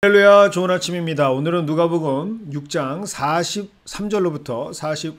할렐루야, 좋은 아침입니다. 오늘은 누가복음 6장 43절로부터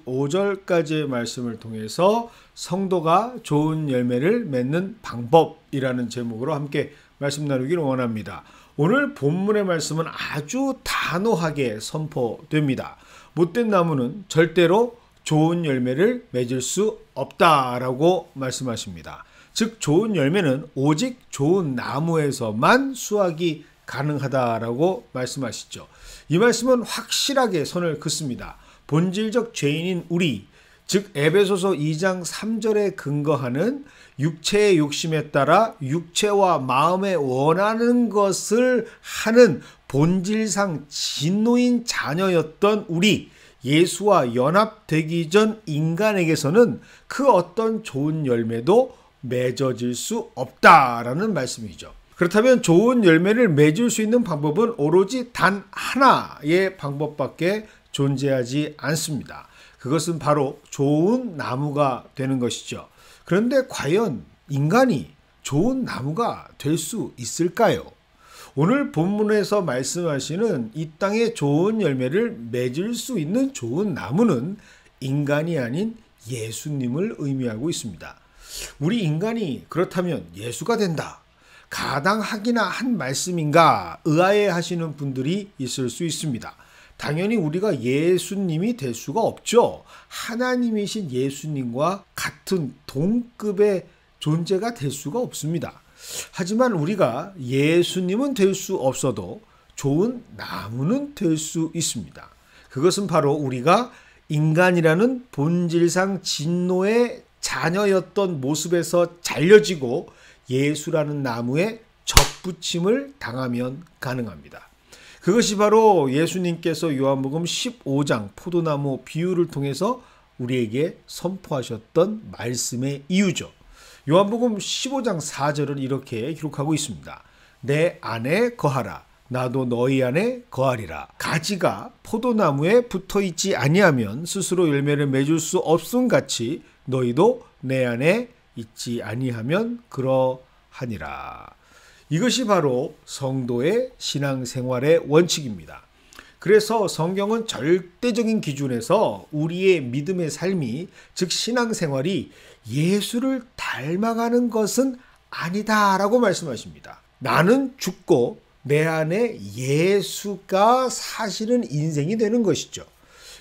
45절까지의 말씀을 통해서 성도가 좋은 열매를 맺는 방법이라는 제목으로 함께 말씀 나누기를 원합니다. 오늘 본문의 말씀은 아주 단호하게 선포됩니다. 못된 나무는 절대로 좋은 열매를 맺을 수 없다라고 말씀하십니다. 즉 좋은 열매는 오직 좋은 나무에서만 수확이 가능하다라고 말씀하시죠. 이 말씀은 확실하게 선을 긋습니다. 본질적 죄인인 우리, 즉 에베소서 2장 3절에 근거하는 육체의 욕심에 따라 육체와 마음에 원하는 것을 하는 본질상 진노인 자녀였던 우리, 예수와 연합되기 전 인간에게서는 그 어떤 좋은 열매도 맺어질 수 없다라는 말씀이죠. 그렇다면 좋은 열매를 맺을 수 있는 방법은 오로지 단 하나의 방법밖에 존재하지 않습니다. 그것은 바로 좋은 나무가 되는 것이죠. 그런데 과연 인간이 좋은 나무가 될 수 있을까요? 오늘 본문에서 말씀하시는 이 땅에 좋은 열매를 맺을 수 있는 좋은 나무는 인간이 아닌 예수님을 의미하고 있습니다. 우리 인간이 그렇다면 예수가 된다, 가당하기나 한 말씀인가 의아해 하시는 분들이 있을 수 있습니다. 당연히 우리가 예수님이 될 수가 없죠. 하나님이신 예수님과 같은 동급의 존재가 될 수가 없습니다. 하지만 우리가 예수님은 될 수 없어도 좋은 나무는 될 수 있습니다. 그것은 바로 우리가 인간이라는 본질상 진노의 자녀였던 모습에서 잘려지고 예수라는 나무에 접붙임을 당하면 가능합니다. 그것이 바로 예수님께서 요한복음 15장 포도나무 비유를 통해서 우리에게 선포하셨던 말씀의 이유죠. 요한복음 15장 4절은 이렇게 기록하고 있습니다. 내 안에 거하라, 나도 너희 안에 거하리라. 가지가 포도나무에 붙어있지 아니하면 스스로 열매를 맺을 수 없음 같이 너희도 내 안에 있지 아니하면 그러하니라. 이것이 바로 성도의 신앙생활의 원칙입니다. 그래서 성경은 절대적인 기준에서 우리의 믿음의 삶이, 즉 신앙생활이 예수를 닮아가는 것은 아니다라고 말씀하십니다. 나는 죽고 내 안에 예수가 사시는 인생이 되는 것이죠.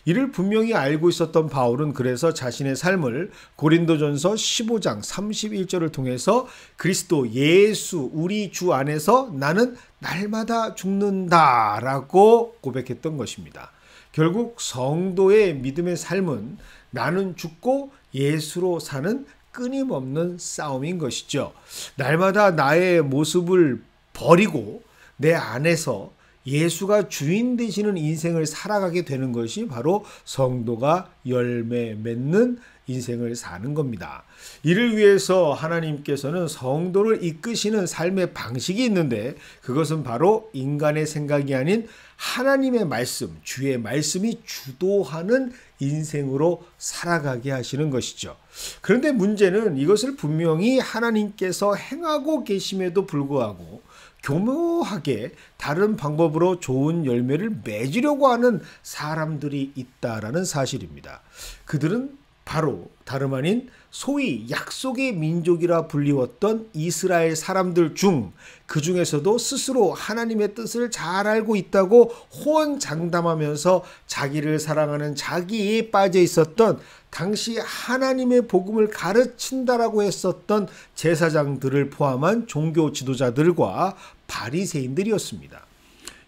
이를 분명히 알고 있었던 바울은 그래서 자신의 삶을 고린도전서 15장 31절을 통해서 그리스도 예수 우리 주 안에서 나는 날마다 죽는다라고 고백했던 것입니다. 결국 성도의 믿음의 삶은 나는 죽고 예수로 사는 끊임없는 싸움인 것이죠. 날마다 나의 모습을 버리고 내 안에서 예수가 주인 되시는 인생을 살아가게 되는 것이 바로 성도가 열매 맺는 인생을 사는 겁니다. 이를 위해서 하나님께서는 성도를 이끄시는 삶의 방식이 있는데 그것은 바로 인간의 생각이 아닌 하나님의 말씀, 주의 말씀이 주도하는 인생으로 살아가게 하시는 것이죠. 그런데 문제는 이것을 분명히 하나님께서 행하고 계심에도 불구하고 교묘하게 다른 방법으로 좋은 열매를 맺으려고 하는 사람들이 있다라는 사실입니다. 그들은 바로 다름 아닌 소위 약속의 민족이라 불리웠던 이스라엘 사람들 중, 그 중에서도 스스로 하나님의 뜻을 잘 알고 있다고 호언장담하면서 자기를 사랑하는 자기에 빠져 있었던 당시 하나님의 복음을 가르친다라고 했었던 제사장들을 포함한 종교 지도자들과 바리새인들이었습니다.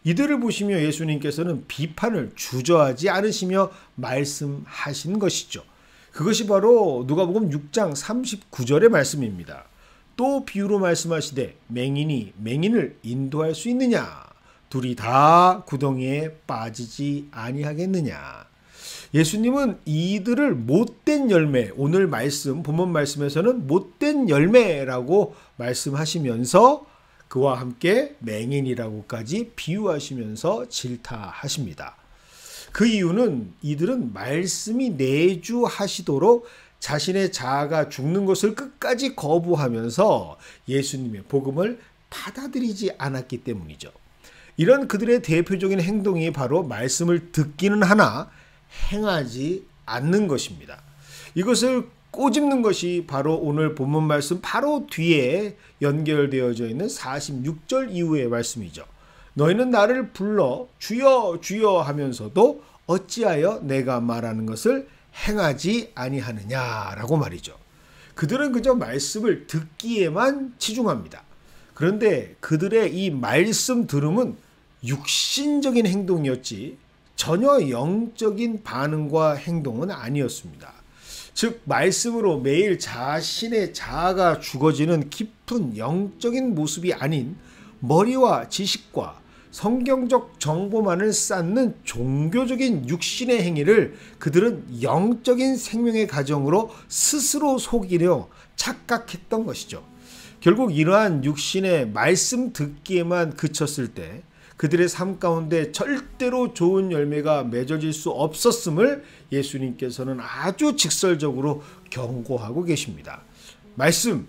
이들을 보시며 예수님께서는 비판을 주저하지 않으시며 말씀하신 것이죠. 그것이 바로 누가복음 6장 39절의 말씀입니다. 또 비유로 말씀하시되 맹인이 맹인을 인도할 수 있느냐? 둘이 다 구덩이에 빠지지 아니하겠느냐? 예수님은 이들을 못된 열매, 오늘 말씀, 본문 말씀에서는 못된 열매라고 말씀하시면서 그와 함께 맹인이라고까지 비유하시면서 질타하십니다. 그 이유는 이들은 말씀이 내주하시도록 자신의 자아가 죽는 것을 끝까지 거부하면서 예수님의 복음을 받아들이지 않았기 때문이죠. 이런 그들의 대표적인 행동이 바로 말씀을 듣기는 하나 행하지 않는 것입니다. 이것을 꼬집는 것이 바로 오늘 본문 말씀 바로 뒤에 연결되어져 있는 46절 이후의 말씀이죠. 너희는 나를 불러 주여 주여 하면서도 어찌하여 내가 말하는 것을 행하지 아니하느냐라고 말이죠. 그들은 그저 말씀을 듣기에만 치중합니다. 그런데 그들의 이 말씀 들음은 육신적인 행동이었지 전혀 영적인 반응과 행동은 아니었습니다. 즉 말씀으로 매일 자신의 자아가 죽어지는 깊은 영적인 모습이 아닌 머리와 지식과 성경적 정보만을 쌓는 종교적인 육신의 행위를 그들은 영적인 생명의 가정으로 스스로 속이려 착각했던 것이죠. 결국 이러한 육신의 말씀 듣기에만 그쳤을 때 그들의 삶 가운데 절대로 좋은 열매가 맺어질 수 없었음을 예수님께서는 아주 직설적으로 경고하고 계십니다. 말씀,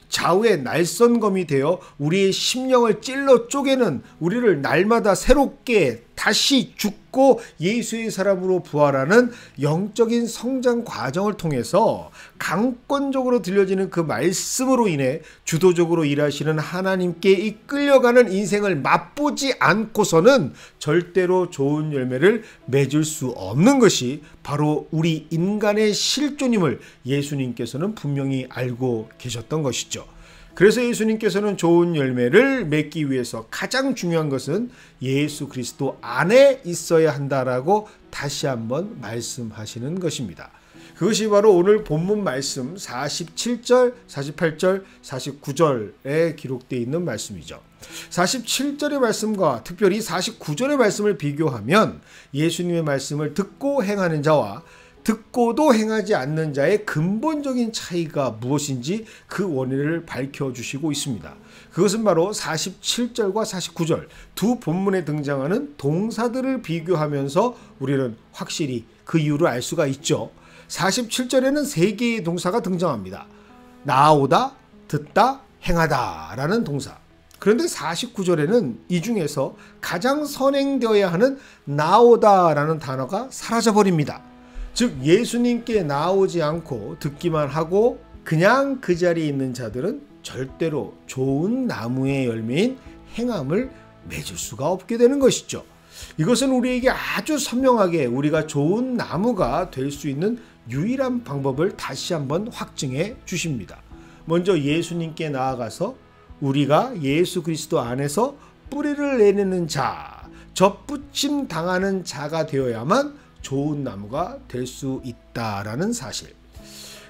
좌우의 날선검이 되어 우리의 심령을 찔러 쪼개는 우리를 날마다 새롭게 다시 죽고 예수의 사람으로 부활하는 영적인 성장 과정을 통해서 강권적으로 들려지는 그 말씀으로 인해 주도적으로 일하시는 하나님께 이끌려가는 인생을 맛보지 않고서는 절대로 좋은 열매를 맺을 수 없는 것이 바로 우리 인간의 실존임을 예수님께서는 분명히 알고 계셨던 것이죠. 그래서 예수님께서는 좋은 열매를 맺기 위해서 가장 중요한 것은 예수 그리스도 안에 있어야 한다라고 다시 한번 말씀하시는 것입니다. 그것이 바로 오늘 본문 말씀 47절, 48절, 49절에 기록되어 있는 말씀이죠. 47절의 말씀과 특별히 49절의 말씀을 비교하면 예수님의 말씀을 듣고 행하는 자와 듣고도 행하지 않는 자의 근본적인 차이가 무엇인지 그 원인을 밝혀주시고 있습니다. 그것은 바로 47절과 49절 두 본문에 등장하는 동사들을 비교하면서 우리는 확실히 그 이유를 알 수가 있죠. 47절에는 세 개의 동사가 등장합니다. 나아오다, 듣다, 행하다 라는 동사. 그런데 49절에는 이 중에서 가장 선행되어야 하는 나오다라는 단어가 사라져버립니다. 즉 예수님께 나오지 않고 듣기만 하고 그냥 그 자리에 있는 자들은 절대로 좋은 나무의 열매인 행함을 맺을 수가 없게 되는 것이죠. 이것은 우리에게 아주 선명하게 우리가 좋은 나무가 될 수 있는 유일한 방법을 다시 한번 확증해 주십니다. 먼저 예수님께 나아가서 우리가 예수 그리스도 안에서 뿌리를 내리는 자, 접붙임 당하는 자가 되어야만 좋은 나무가 될 수 있다라는 사실.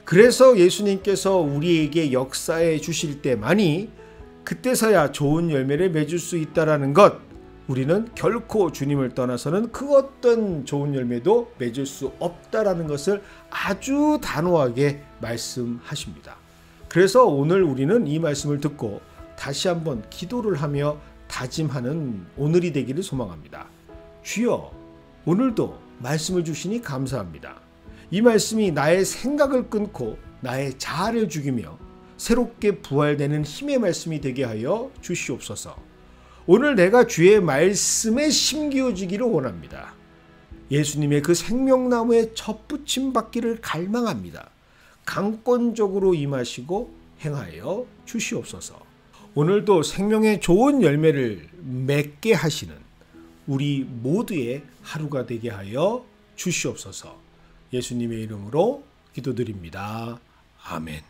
그래서 예수님께서 우리에게 역사해 주실 때만이 그때서야 좋은 열매를 맺을 수 있다라는 것, 우리는 결코 주님을 떠나서는 그 어떤 좋은 열매도 맺을 수 없다라는 것을 아주 단호하게 말씀하십니다. 그래서 오늘 우리는 이 말씀을 듣고 다시 한번 기도를 하며 다짐하는 오늘이 되기를 소망합니다. 주여, 오늘도 말씀을 주시니 감사합니다. 이 말씀이 나의 생각을 끊고 나의 자아를 죽이며 새롭게 부활되는 힘의 말씀이 되게 하여 주시옵소서. 오늘 내가 주의 말씀에 심기어지기를 원합니다. 예수님의 그 생명나무에 접붙임 받기를 갈망합니다. 강권적으로 임하시고 행하여 주시옵소서. 오늘도 생명의 좋은 열매를 맺게 하시는 우리 모두의 하루가 되게 하여 주시옵소서. 예수님의 이름으로 기도드립니다. 아멘.